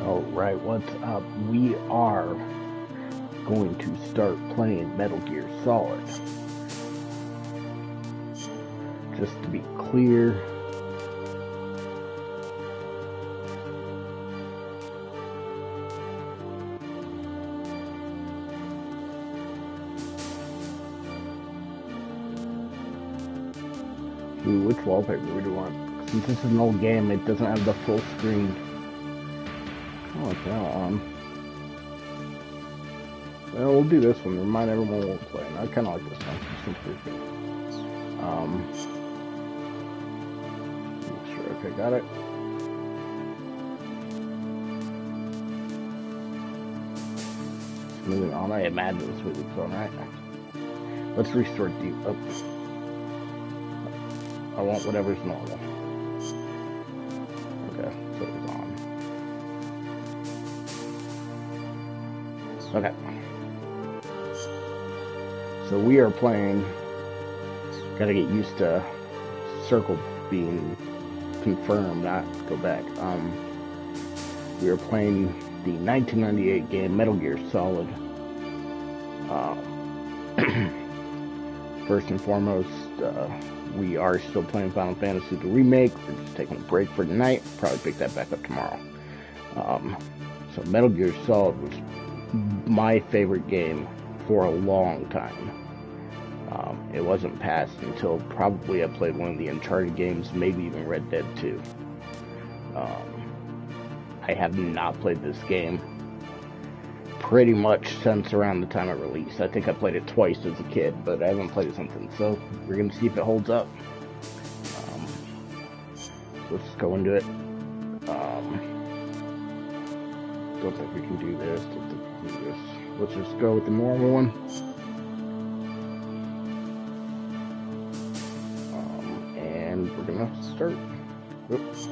Alright, what's up? We are going to start playing Metal Gear Solid. Just to be clear, which wallpaper do we want? Since this is an old game, it doesn't have the full screen. I like that one. Well, we'll do this one. Remind everyone what we're playing. I kind of like this one. This one's pretty good. Sure. Okay, got it. Moving on. I imagine this moving on, right? Let's restore deep. Oh. I want whatever's normal. Okay, so it's on. Okay. So we are playing. Gotta get used to circle being confirmed, not go back. We are playing the 1998 game Metal Gear Solid. First and foremost, we are still playing Final Fantasy the Remake. We're just taking a break for tonight. Probably pick that back up tomorrow. So Metal Gear Solid was my favorite game for a long time. It wasn't past until probably I played one of the Uncharted games, maybe even Red Dead 2. I have not played this game pretty much since around the time it released. I think I played it twice as a kid, but I haven't played it since then, so we're going to see if it holds up. Let's just go into it. Don't think we can do this. Don't think we can do this. Let's just go with the normal one. And we're going to start. Oops.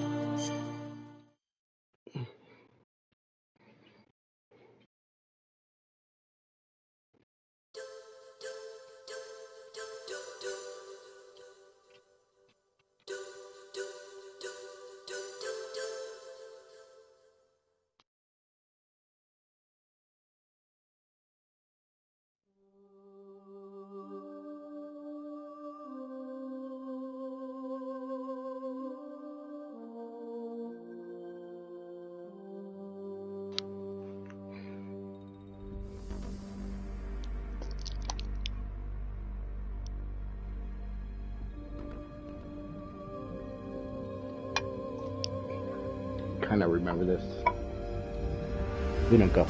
Kind of remember this. We don't go.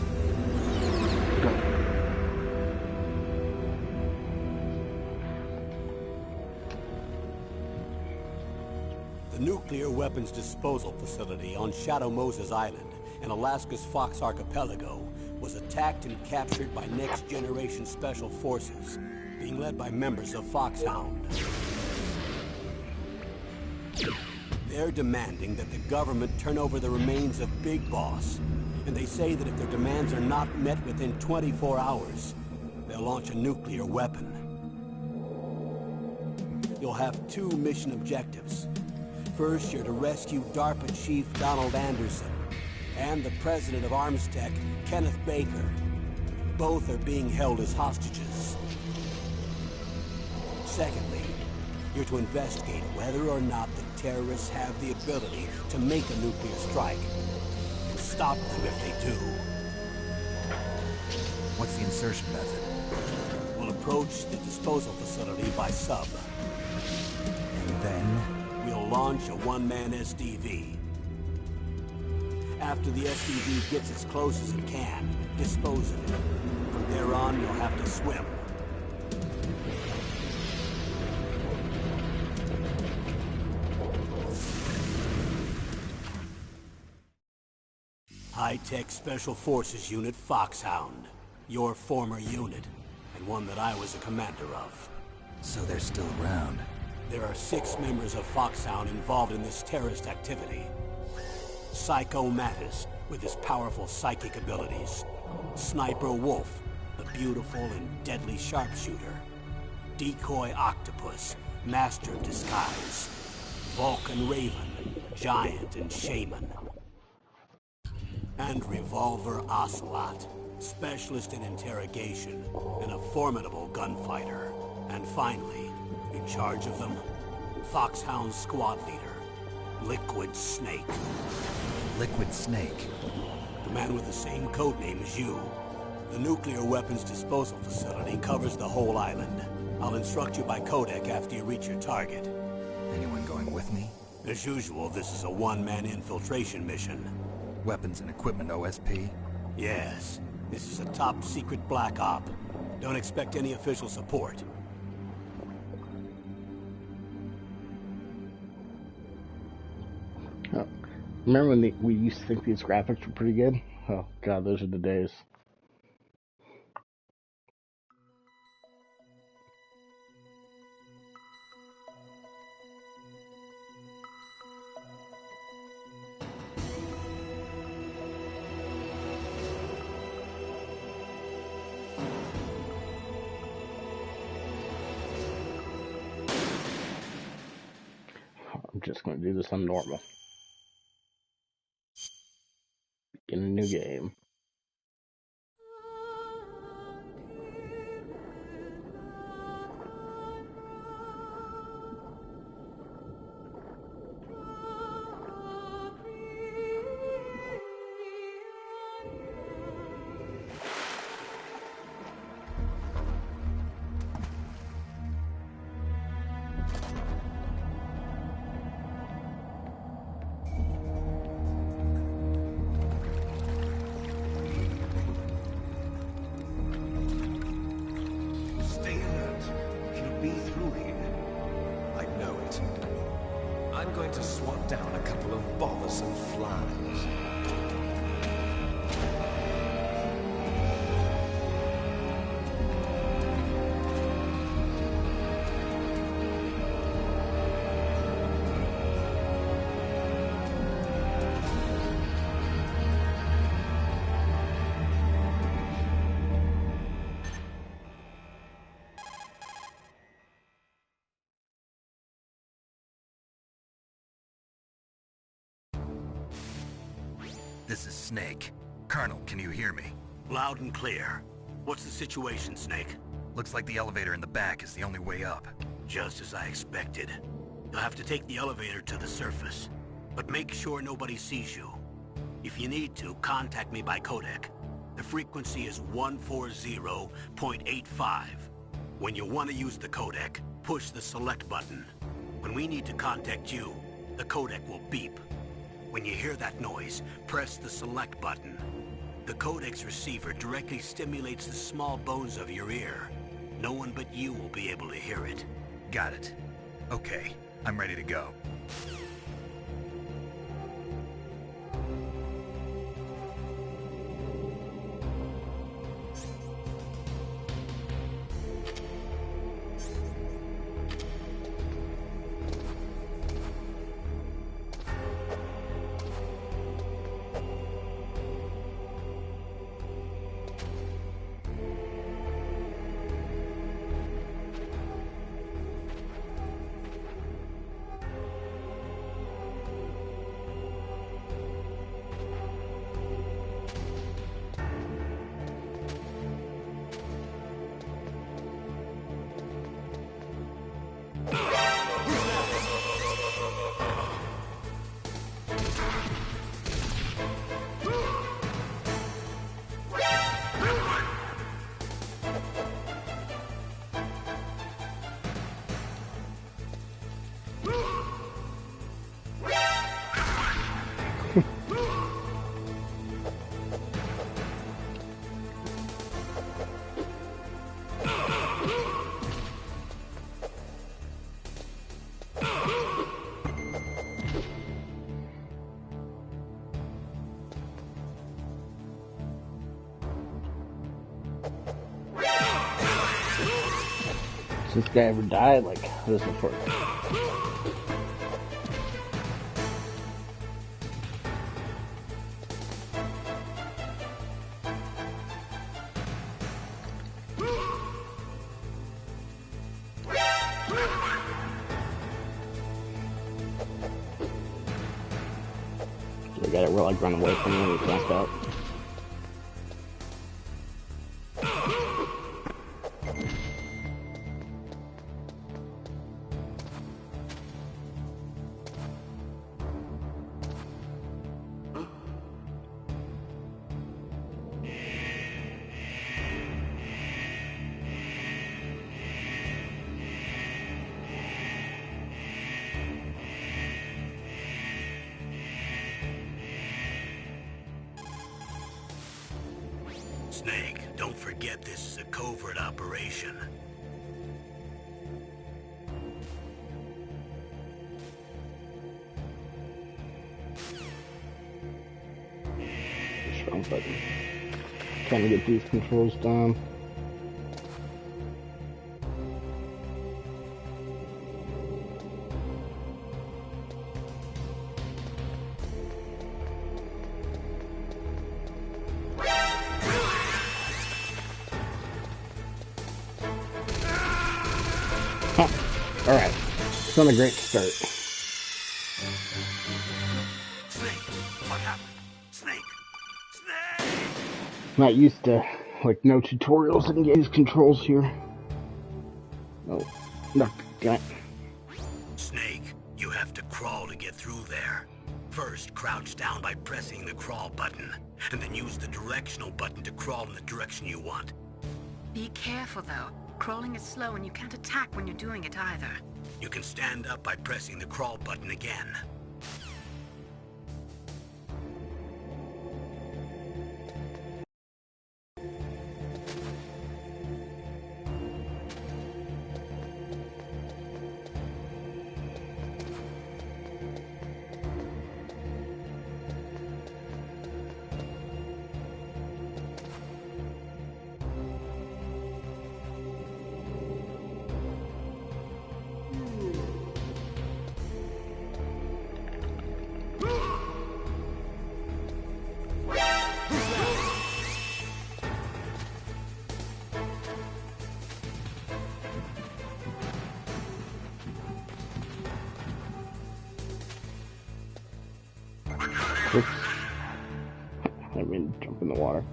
The nuclear weapons disposal facility on Shadow Moses Island in Alaska's Fox Archipelago was attacked and captured by next-generation special forces, being led by members of Foxhound. They're demanding that the government turn over the remains of Big Boss, and they say that if their demands are not met within 24 hours, they'll launch a nuclear weapon. You'll have two mission objectives. First, you're to rescue DARPA Chief Donald Anderson and the president of Armstech, Kenneth Baker. Both are being held as hostages. Secondly, you're to investigate whether or not the terrorists have the ability to make a nuclear strike, and stop them if they do. What's the insertion method? We'll approach the disposal facility by sub. And then? We'll launch a one-man SDV. After the SDV gets as close as it can, dispose of it. From there on, you'll have to swim. High-Tech Special Forces Unit Foxhound. Your former unit, and one that I was a commander of. So they're still around. There are 6 members of Foxhound involved in this terrorist activity. Psycho Mattis, with his powerful psychic abilities. Sniper Wolf, the beautiful and deadly sharpshooter. Decoy Octopus, master of disguise. Vulcan Raven, giant and shaman. and Revolver Ocelot, specialist in interrogation and a formidable gunfighter. And finally, in charge of them, Foxhound squad leader, Liquid Snake. Liquid Snake. The man with the same codename as you. The nuclear weapons disposal facility covers the whole island. I'll instruct you by codec after you reach your target. Anyone going with me? As usual, this is a one-man infiltration mission. Weapons and equipment OSP? Yes, this is a top-secret black op. Don't expect any official support. Oh. Remember when we used to think these graphics were pretty good? Oh god, those are the days. I'm just going to do this on normal. Begin a new game. I'm going to swat down a couple of bothersome flies. This is Snake. Colonel, can you hear me? Loud and clear. What's the situation, Snake? Looks like the elevator in the back is the only way up. Just as I expected. You'll have to take the elevator to the surface. But make sure nobody sees you. If you need to, contact me by codec. The frequency is 140.85. When you want to use the codec, push the select button. When we need to contact you, the codec will beep. When you hear that noise, press the select button. The codec's receiver directly stimulates the small bones of your ear. No one but you will be able to hear it. Got it. Okay, I'm ready to go. Does this guy ever die? Like, this is for So we gotta like run away from him when he's knocked out. Snake, don't forget this is a covert operation. Strong button. Trying to get these controls down. Alright, it's on a great start. Snake, what happened? Snake! Snake! Not used to, like, no tutorials and get these controls here. Oh, no, got it. Snake, you have to crawl to get through there. First, crouch down by pressing the crawl button, and then use the directional button to crawl in the direction you want. Be careful, though. Crawling is slow and you can't attack when you're doing it either. You can stand up by pressing the crawl button again. Oops. I mean, jump in the water.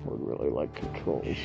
Would really like controls.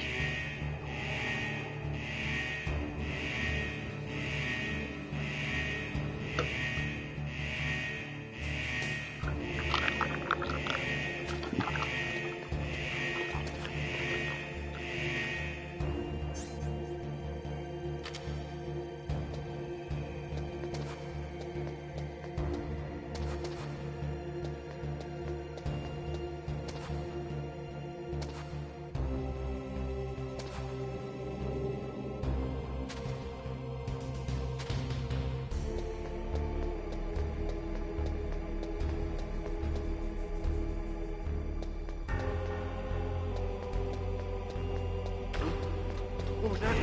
What was that?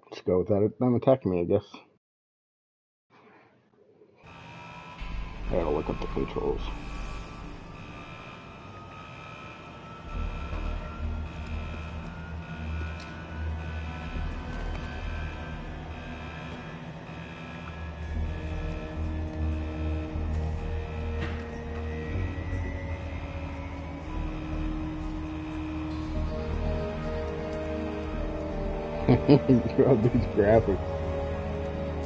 Let's go without it. Them attacking me, I guess. I gotta look up the controls. Throughout these graphics.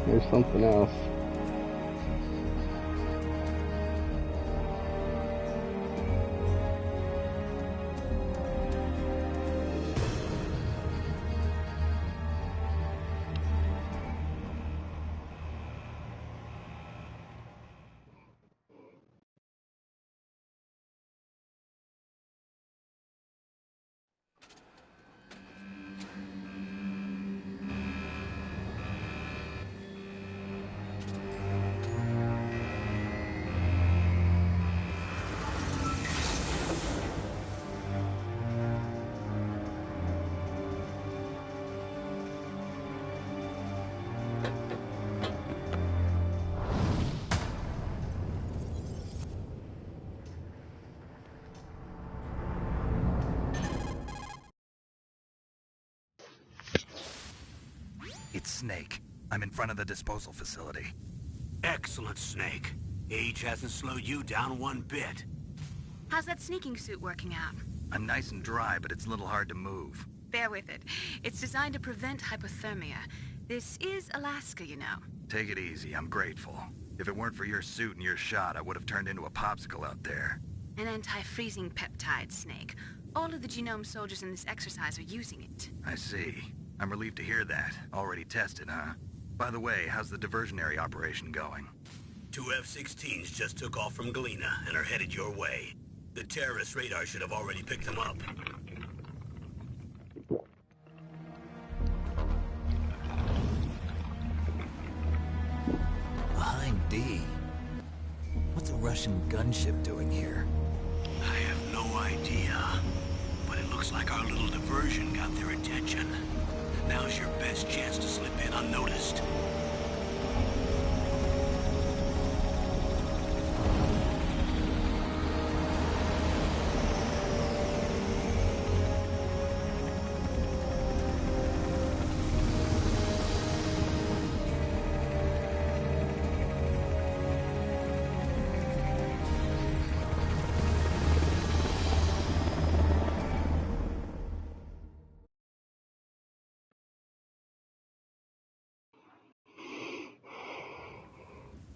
There's something else. It's Snake. I'm in front of the disposal facility. Excellent, Snake. Age hasn't slowed you down one bit. How's that sneaking suit working out? I'm nice and dry, but it's a little hard to move. Bear with it. It's designed to prevent hypothermia. This is Alaska, you know. Take it easy, I'm grateful. If it weren't for your suit and your shot, I would have turned into a popsicle out there. An anti-freezing peptide, Snake. All of the genome soldiers in this exercise are using it. I see. I'm relieved to hear that. Already tested, huh? By the way, how's the diversionary operation going? 2 F-16s just took off from Galena and are headed your way. The terrorist radar should have already picked them up. Behind D. What's a Russian gunship doing here? I have no idea, but it looks like our little diversion got their attention. Now's your best chance to slip in unnoticed.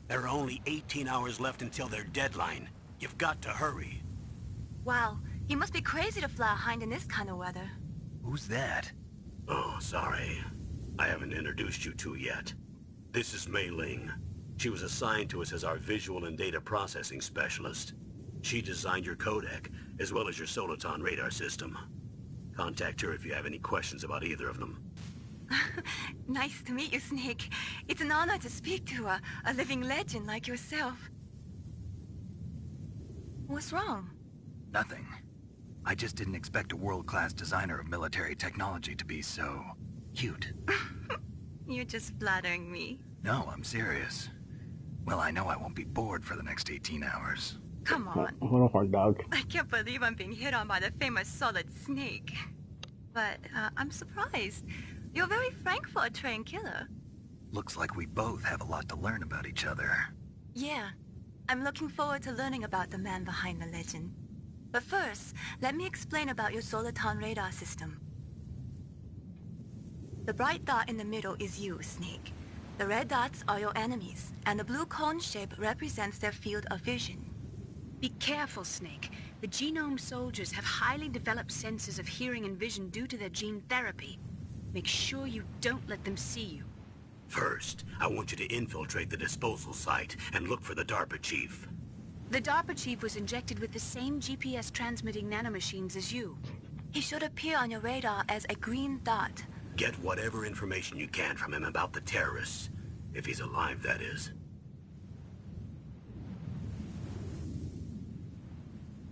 There are only 18 hours left until their deadline. You've got to hurry. Wow, you must be crazy to fly a hind in this kind of weather. Who's that? Oh, sorry. I haven't introduced you to yet. This is Mei Ling. She was assigned to us as our visual and data processing specialist. She designed your codec, as well as your Soliton radar system. Contact her if you have any questions about either of them. Nice to meet you, Snake. It's an honor to speak to a living legend like yourself. What's wrong? Nothing. I just didn't expect a world-class designer of military technology to be so... cute. You're just flattering me. No, I'm serious. Well, I know I won't be bored for the next 18 hours. Come on. What a hard dog. I can't believe I'm being hit on by the famous Solid Snake. But I'm surprised. You're very frank for a trained killer. Looks like we both have a lot to learn about each other. Yeah. I'm looking forward to learning about the man behind the legend. But first, let me explain about your Soliton radar system. The bright dot in the middle is you, Snake. The red dots are your enemies, and the blue cone shape represents their field of vision. Be careful, Snake. The genome soldiers have highly developed senses of hearing and vision due to their gene therapy. Make sure you don't let them see you. First, I want you to infiltrate the disposal site and look for the DARPA chief. The DARPA chief was injected with the same GPS transmitting nanomachines as you. He should appear on your radar as a green dot. Get whatever information you can from him about the terrorists. If he's alive, that is.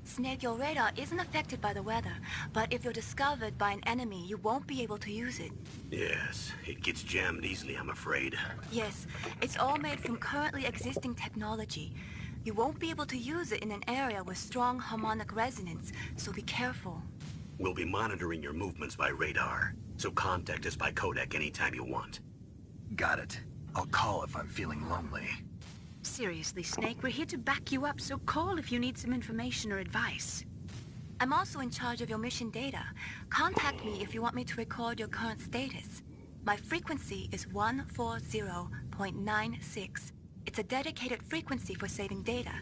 Snake, your radar isn't affected by the weather, but if you're discovered by an enemy, you won't be able to use it. Yes, it gets jammed easily, I'm afraid. Yes, it's all made from currently existing technology. You won't be able to use it in an area with strong harmonic resonance, so be careful. We'll be monitoring your movements by radar, so contact us by codec anytime you want. Got it. I'll call if I'm feeling lonely. Seriously, Snake, we're here to back you up, so call if you need some information or advice. I'm also in charge of your mission data. Contact me if you want me to record your current status. My frequency is 140.96. It's a dedicated frequency for saving data.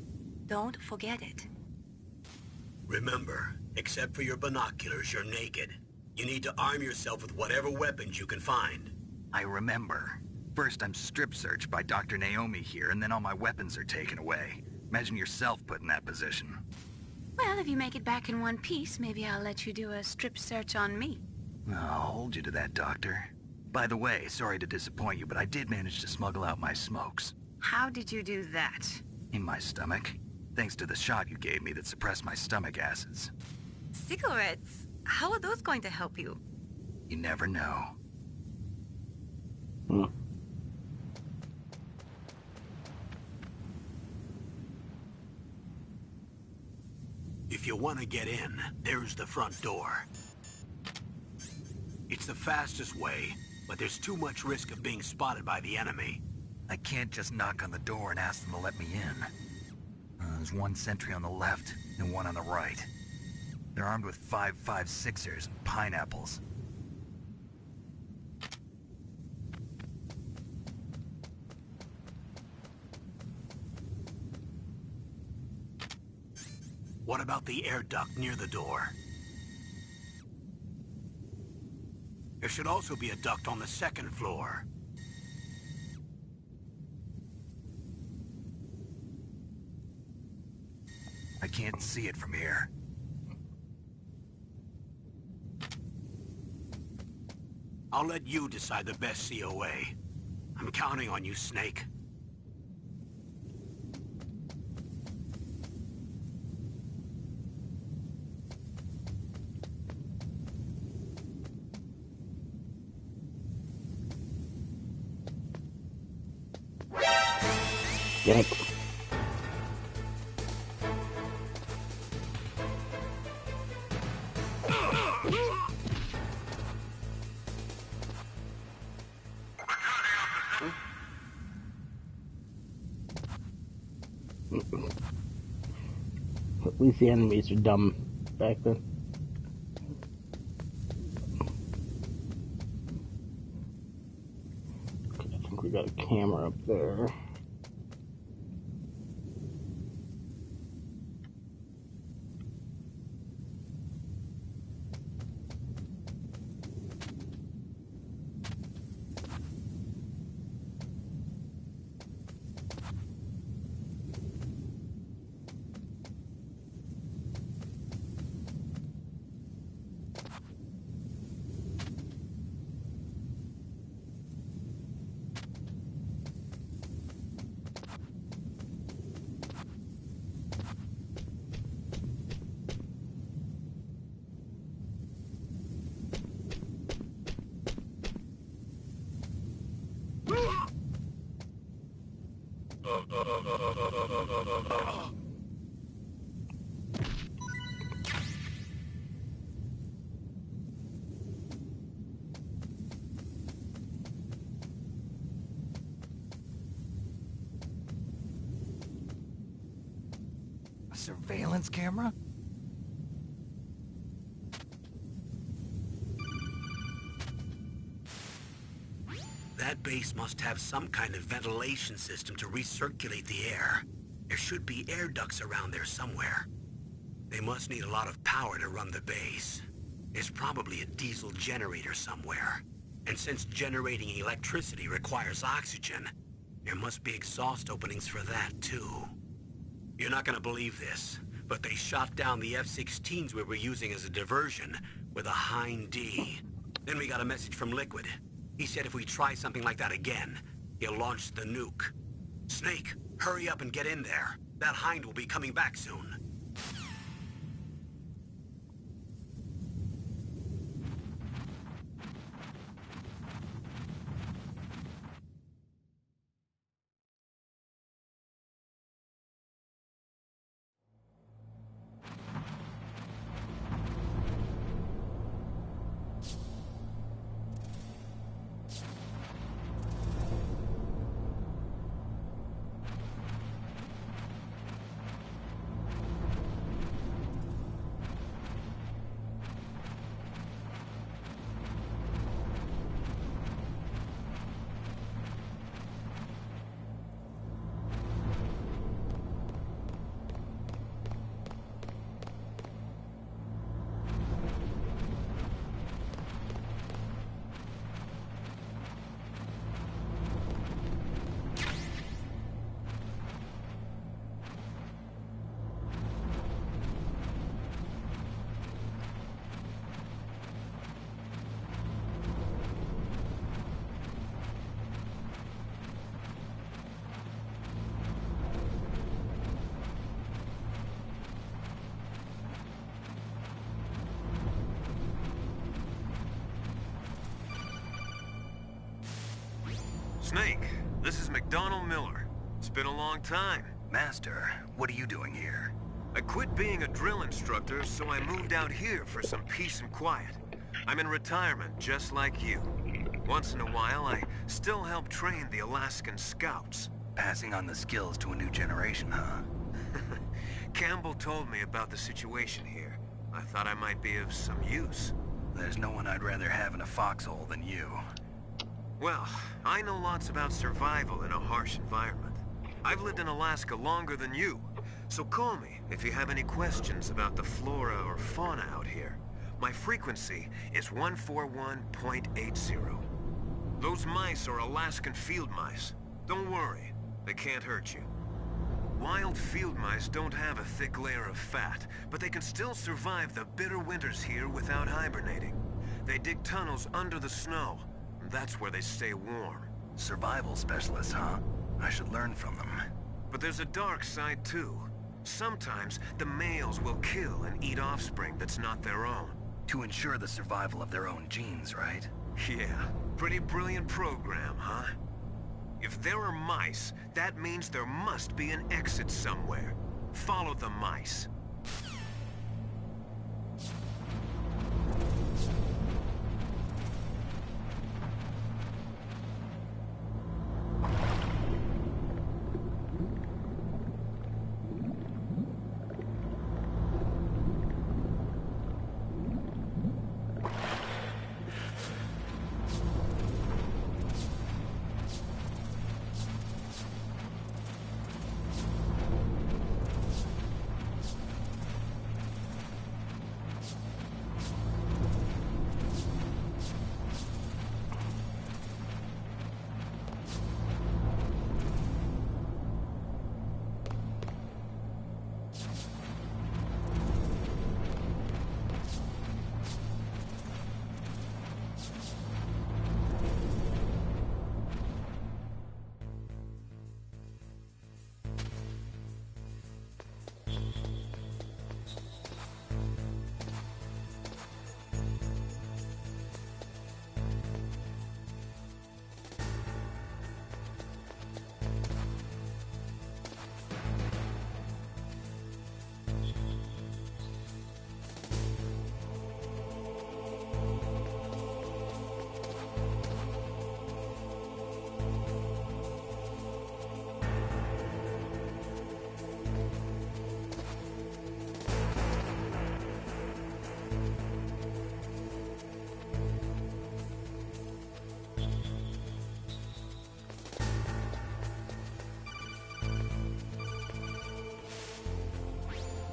Don't forget it. Remember, except for your binoculars, you're naked. You need to arm yourself with whatever weapons you can find. I remember. First, I'm strip-searched by Dr. Naomi here, and then all my weapons are taken away. Imagine yourself put in that position. Well, if you make it back in one piece, maybe I'll let you do a strip search on me. I'll hold you to that, Doctor. By the way, sorry to disappoint you, but I did manage to smuggle out my smokes. How did you do that? In my stomach. Thanks to the shot you gave me that suppressed my stomach acids. Cigarettes? How are those going to help you? You never know. If you want to get in, there's the front door. It's the fastest way, but there's too much risk of being spotted by the enemy. I can't just knock on the door and ask them to let me in. There's one sentry on the left and one on the right. They're armed with 5.56ers and pineapples. What about the air duct near the door? There should also be a duct on the second floor. I can't see it from here. I'll let you decide the best COA. I'm counting on you, Snake. Yank. At least the enemies are dumb back then. Okay, I think we got a camera up there. A surveillance camera? That base must have some kind of ventilation system to recirculate the air. There should be air ducts around there somewhere. They must need a lot of power to run the base. There's probably a diesel generator somewhere. And since generating electricity requires oxygen, there must be exhaust openings for that too. You're not gonna believe this, but they shot down the F-16s we were using as a diversion with a Hind D. Then we got a message from Liquid. He said if we try something like that again, he'll launch the nuke. Snake, hurry up and get in there. That Hind will be coming back soon. Snake, this is McDonald Miller. It's been a long time. Master, what are you doing here? I quit being a drill instructor, so I moved out here for some peace and quiet. I'm in retirement, just like you. Once in a while, I still help train the Alaskan Scouts. Passing on the skills to a new generation, huh? Campbell told me about the situation here. I thought I might be of some use. There's no one I'd rather have in a foxhole than you. Well, I know lots about survival in a harsh environment. I've lived in Alaska longer than you, so call me if you have any questions about the flora or fauna out here. My frequency is 141.80. Those mice are Alaskan field mice. Don't worry, they can't hurt you. Wild field mice don't have a thick layer of fat, but they can still survive the bitter winters here without hibernating. They dig tunnels under the snow. That's where they stay warm. Survival specialists, huh? I should learn from them. But there's a dark side too. Sometimes the males will kill and eat offspring that's not their own. To ensure the survival of their own genes, right? Yeah, pretty brilliant program, huh? If there are mice, that means there must be an exit somewhere. Follow the mice.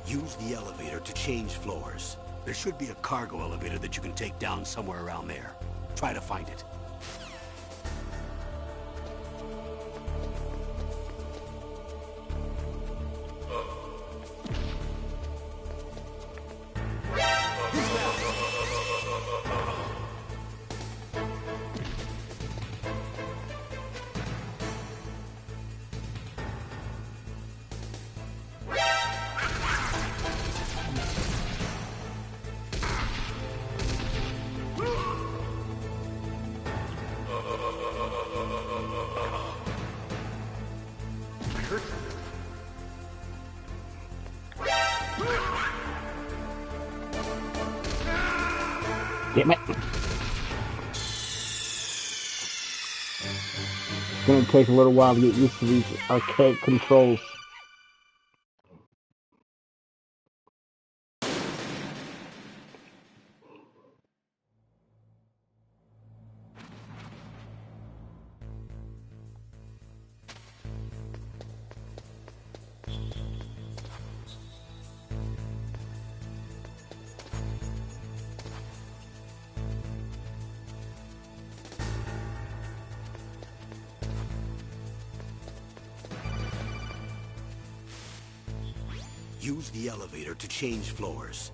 Use the elevator to change floors. There should be a cargo elevator that you can take down somewhere around there. Try to find it. Damn it. It's gonna take a little while to get used to these archaic controls. Use the elevator to change floors.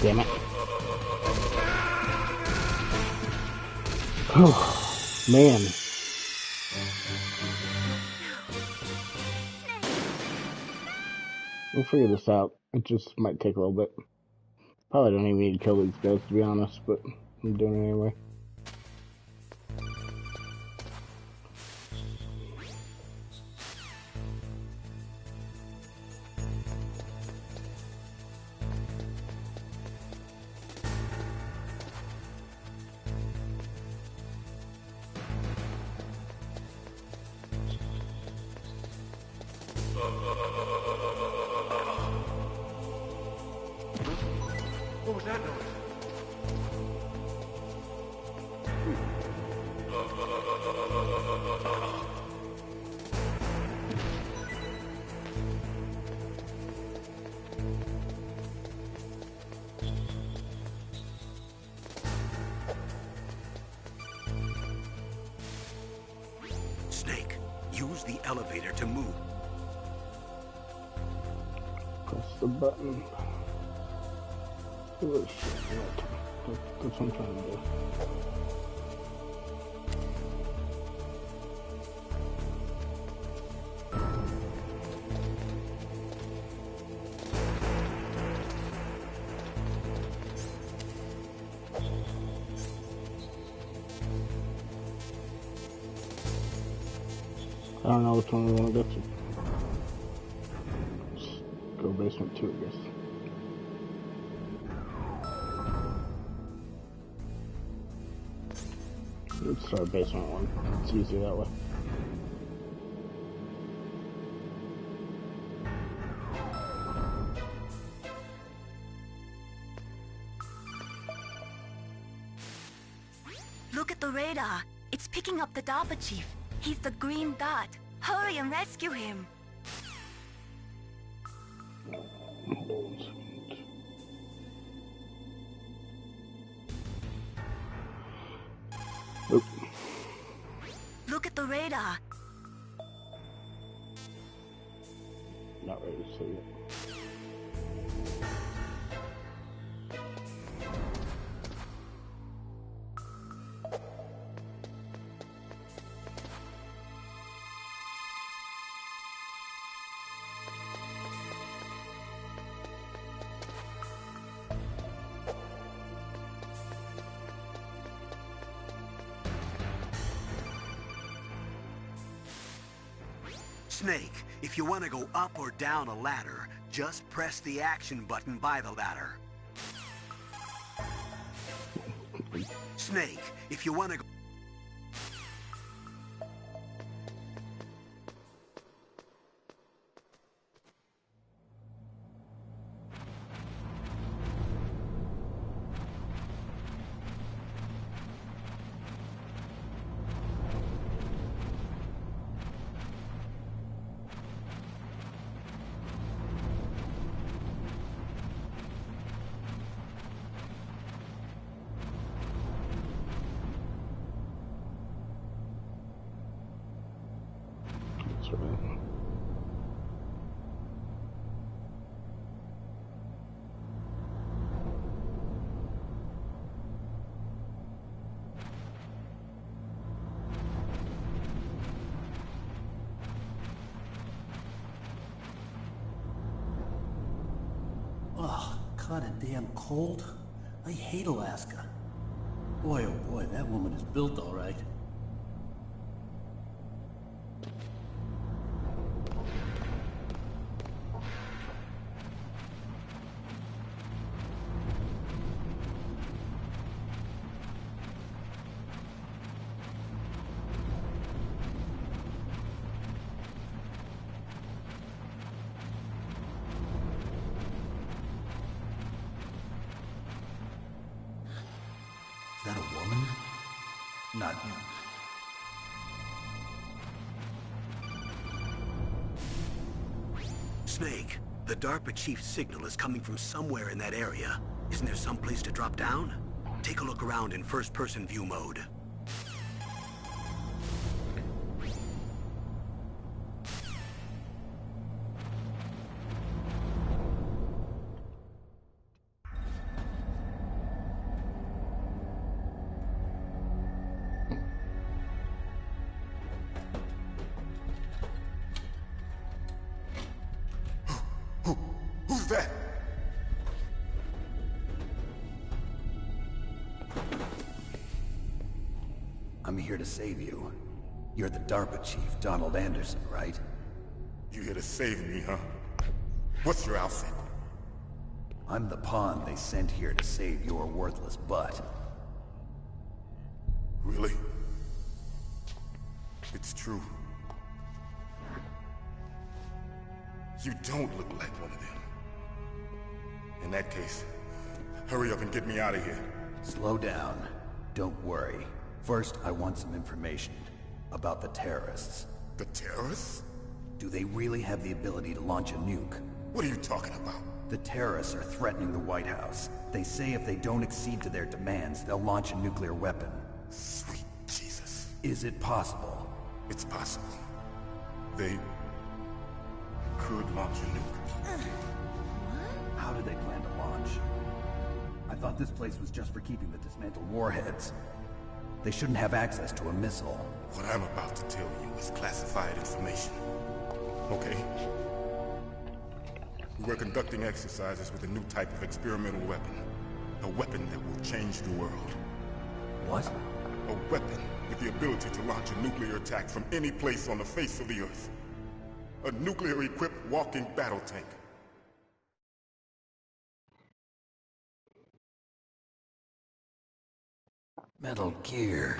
Damn it. Oh, man. We'll figure this out. It just might take a little bit. Probably don't even need to kill these guys, to be honest, but I'm doing it anyway. What was that noise? Snake, use the elevator to move. Press the button. Oh, shit. That's what I'm trying to do. I don't know which one we want to go to. Let's go basement 2, I guess. Let's start basement 1. It's easier that way. Look at the radar. It's picking up the DARPA chief. He's the green dot. Hurry and rescue him. Hold on 1 second. Oop. Look at the radar. Not ready to see it. Snake, if you want to go up or down a ladder, just press the action button by the ladder. Snake, if you want to go... That's right. Ugh, kinda damn cold. I hate Alaska. Boy, oh boy, that woman is built all right. Is that a woman? Not him. Snake, the DARPA chief's signal is coming from somewhere in that area. Isn't there some place to drop down? Take a look around in first-person view mode. I'm here to save you. You're the DARPA chief, Donald Anderson, right? You here to save me, huh? What's your outfit? I'm the pawn they sent here to save your worthless butt. Really? It's true. You don't look like one of them. In that case, hurry up and get me out of here. Slow down. Don't worry. First, I want some information about the terrorists. The terrorists? Do they really have the ability to launch a nuke? What are you talking about? The terrorists are threatening the White House. They say if they don't accede to their demands, they'll launch a nuclear weapon. Sweet Jesus. Is it possible? It's possible. They could launch a nuke. How do they plan to launch? I thought this place was just for keeping the dismantled warheads. They shouldn't have access to a missile. What I'm about to tell you is classified information. Okay? We're conducting exercises with a new type of experimental weapon. A weapon that will change the world. What? A weapon with the ability to launch a nuclear attack from any place on the face of the Earth. A nuclear-equipped walking battle tank. Metal Gear.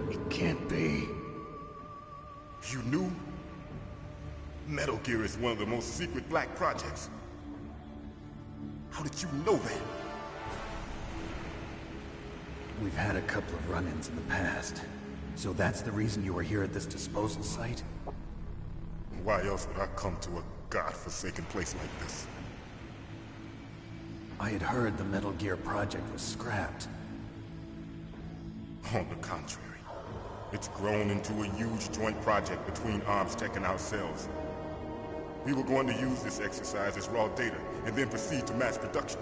It can't be. You knew? Metal Gear is one of the most secret black projects. How did you know that? We've had a couple of run-ins in the past. So that's the reason you were here at this disposal site? Why else would I come to a godforsaken place like this? I had heard the Metal Gear project was scrapped. On the contrary, it's grown into a huge joint project between ArmsTech and ourselves. We were going to use this exercise as raw data, and then proceed to mass production.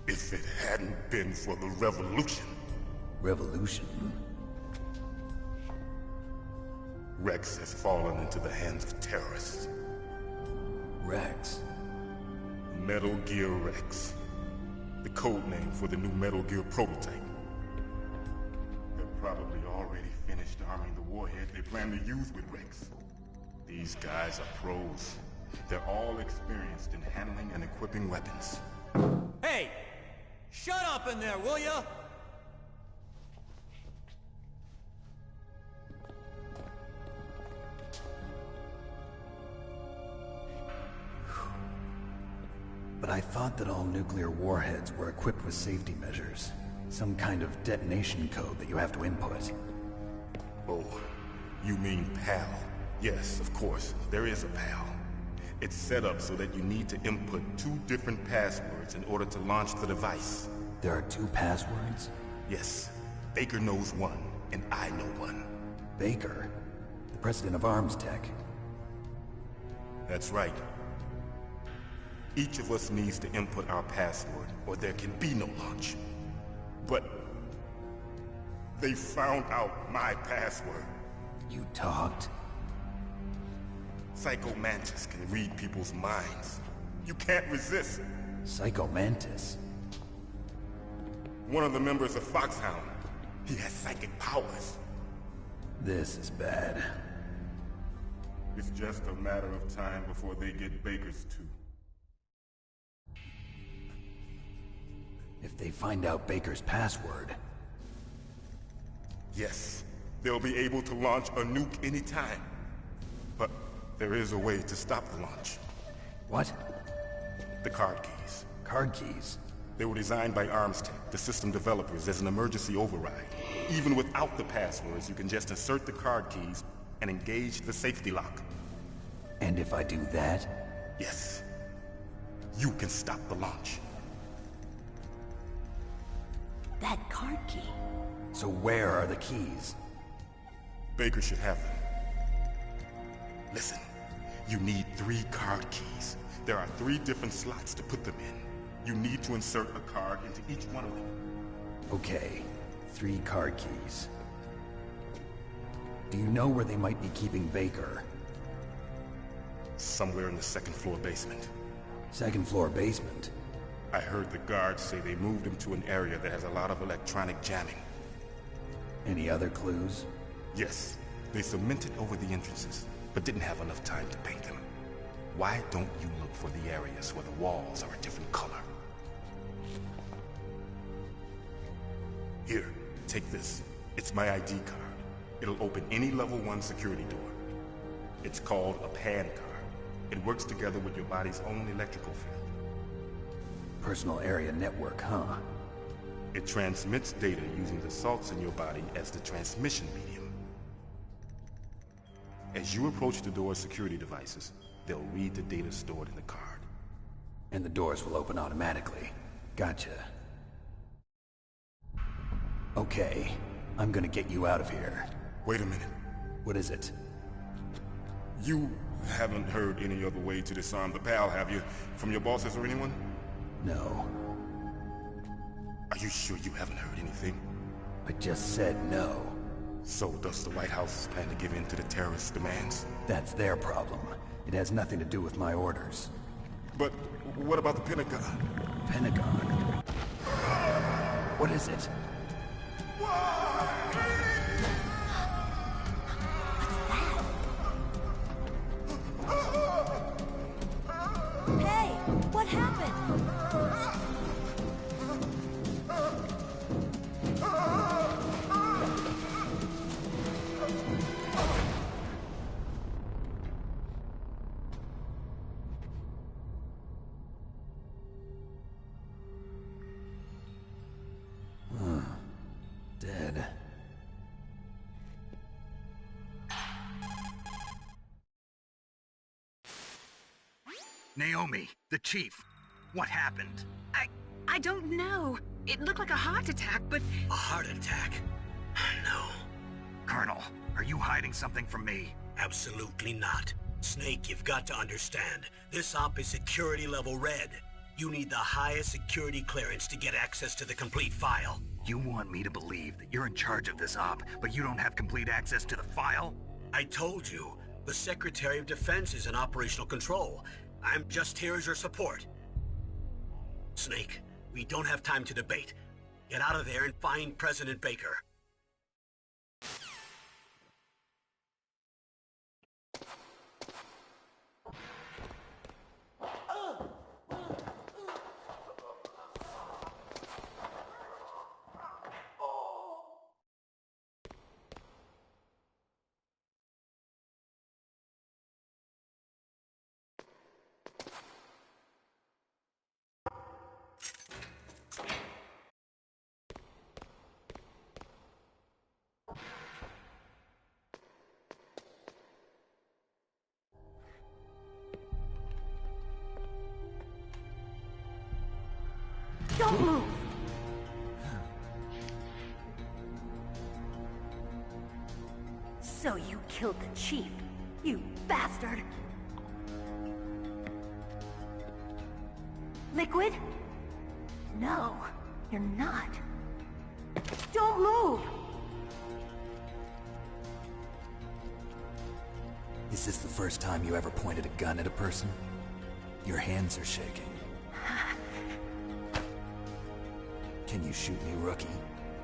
If it hadn't been for the revolution... Revolution? Rex has fallen into the hands of terrorists. Rex? Metal Gear Rex. The code name for the new Metal Gear prototype. They're probably already finished arming the warhead they plan to use with Rex. These guys are pros. They're all experienced in handling and equipping weapons. Hey! Shut up in there, will ya? But I thought that all nuclear warheads were equipped with safety measures. Some kind of detonation code that you have to input. Oh, you mean PAL? Yes, of course, there is a PAL. It's set up so that you need to input 2 different passwords in order to launch the device. There are 2 passwords? Yes. Baker knows one, and I know one. Baker? The president of ArmsTech? That's right. Each of us needs to input our password, or there can be no launch. But... they found out my password. You talked? Psycho Mantis can read people's minds. You can't resist. Psycho Mantis? One of the members of Foxhound. He has psychic powers. This is bad. It's just a matter of time before they get Baker's too. If they find out Baker's password... Yes, they'll be able to launch a nuke anytime. But there is a way to stop the launch. What? The card keys. Card keys? They were designed by ArmsTech, the system developers, as an emergency override. Even without the passwords, you can just insert the card keys and engage the safety lock. And if I do that? Yes. You can stop the launch. That card key. So where are the keys? Baker should have them. Listen, you need 3 card keys. There are 3 different slots to put them in. You need to insert a card into each one of them. Okay, 3 card keys. Do you know where they might be keeping Baker? Somewhere in the 2nd floor basement. Second floor basement. I heard the guards say they moved him to an area that has a lot of electronic jamming. Any other clues? Yes, they cemented over the entrances, but didn't have enough time to paint them. Why don't you look for the areas where the walls are a different color? Here, take this. It's my ID card. It'll open any level 1 security door. It's called a PAN card. It works together with your body's own electrical field. Personal area network, huh? It transmits data using the salts in your body as the transmission medium. As you approach the door's security devices, they'll read the data stored in the card. And the doors will open automatically. Gotcha. Okay, I'm gonna get you out of here. Wait a minute. What is it? You haven't heard any other way to disarm the PAL, have you? From your bosses or anyone? No. Are you sure you haven't heard anything? I just said no. So does the White House plan to give in to the terrorists' demands? That's their problem. It has nothing to do with my orders. But what about the Pentagon? Pentagon? What is it? Hey, what happened? Dead. Naomi, the chief. What happened? I don't know. It looked like a heart attack, but... A heart attack? No. Colonel, are you hiding something from me? Absolutely not. Snake, you've got to understand. This op is security level red. You need the highest security clearance to get access to the complete file. You want me to believe that you're in charge of this op, but you don't have complete access to the file? I told you, the Secretary of Defense is in operational control. I'm just here as your support. Snake, we don't have time to debate. Get out of there and find President Baker. Don't move! So you killed the chief, you bastard! Liquid? No, you're not. Don't move! Is this the first time you ever pointed a gun at a person? Your hands are shaking. Can you shoot me, rookie?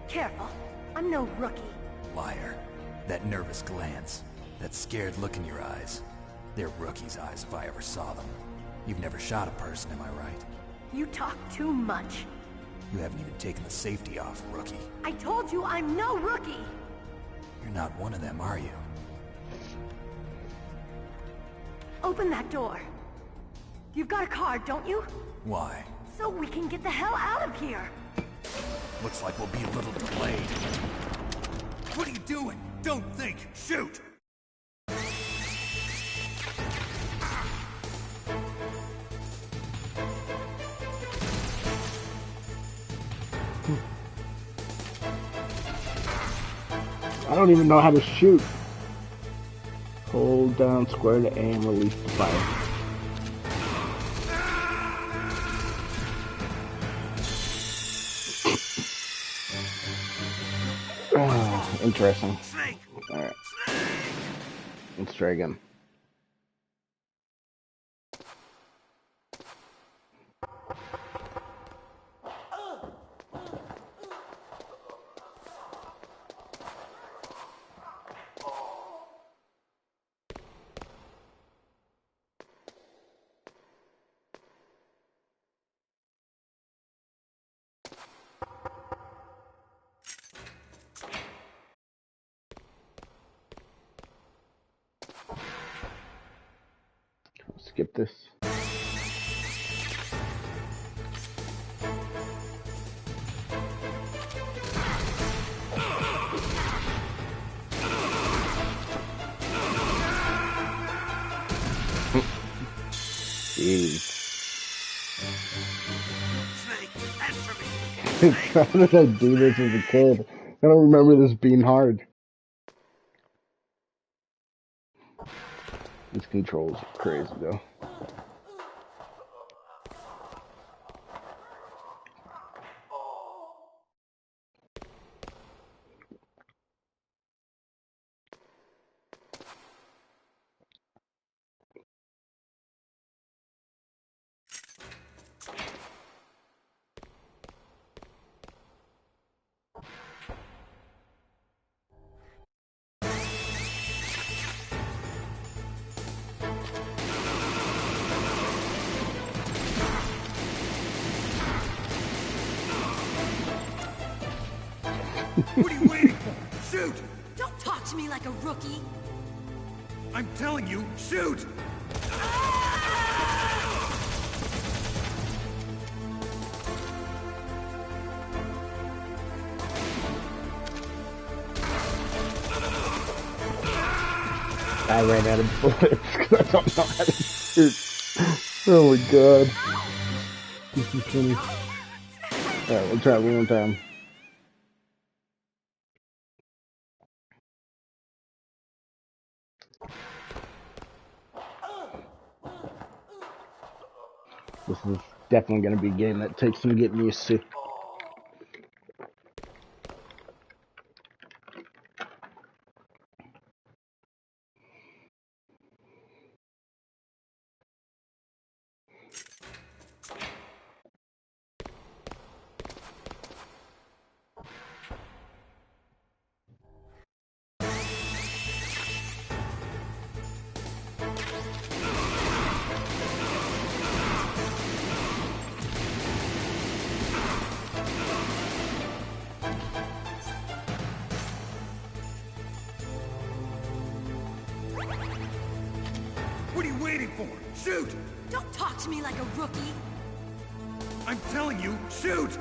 Careful, I'm no rookie. Liar. That nervous glance, that scared look in your eyes. They're rookie's eyes if I ever saw them. You've never shot a person, am I right? You talk too much. You haven't even taken the safety off, rookie. I told you I'm no rookie! You're not one of them, are you? Open that door. You've got a card, don't you? Why? So we can get the hell out of here! Looks like we'll be a little delayed. What are you doing? Don't think! Shoot! I don't even know how to shoot. Hold down square to aim, release the fire. Interesting. Alright. Let's try again. skip this. Jeez. Snake, answer me. How did I do this as a kid? I don't remember this being hard. These controls are crazy though. What are you waiting for? Shoot! Don't talk to me like a rookie. I'm telling you, shoot! I ran out of bullets because I don't know how to shoot. Oh my god. This is funny. Alright, we'll try it one more time. This is definitely going to be a game that takes some getting used to. What are you waiting for? Shoot! Don't talk to me like a rookie. I'm telling you, shoot!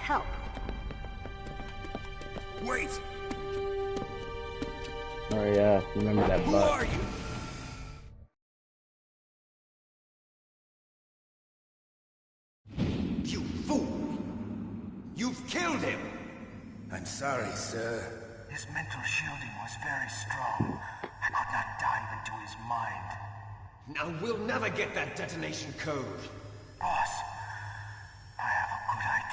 Help. Wait! Oh yeah, remember that Who butt. are you? You fool! You've killed him! I'm sorry, sir. His mental shielding was very strong. I could not dive into his mind. Now we'll never get that detonation code. Boss, I have a good idea.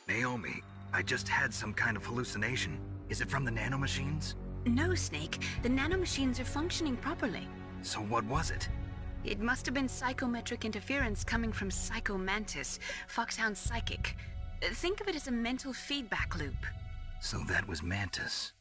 Naomi, I just had some kind of hallucination. Is it from the nanomachines? No, Snake. The nanomachines are functioning properly. So what was it? It must have been psychometric interference coming from Psycho Mantis, Foxhound's psychic. Think of it as a mental feedback loop. So that was Mantis.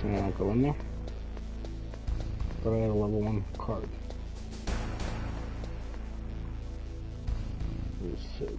Can I go in there? But I had a level 1 card. There's 6.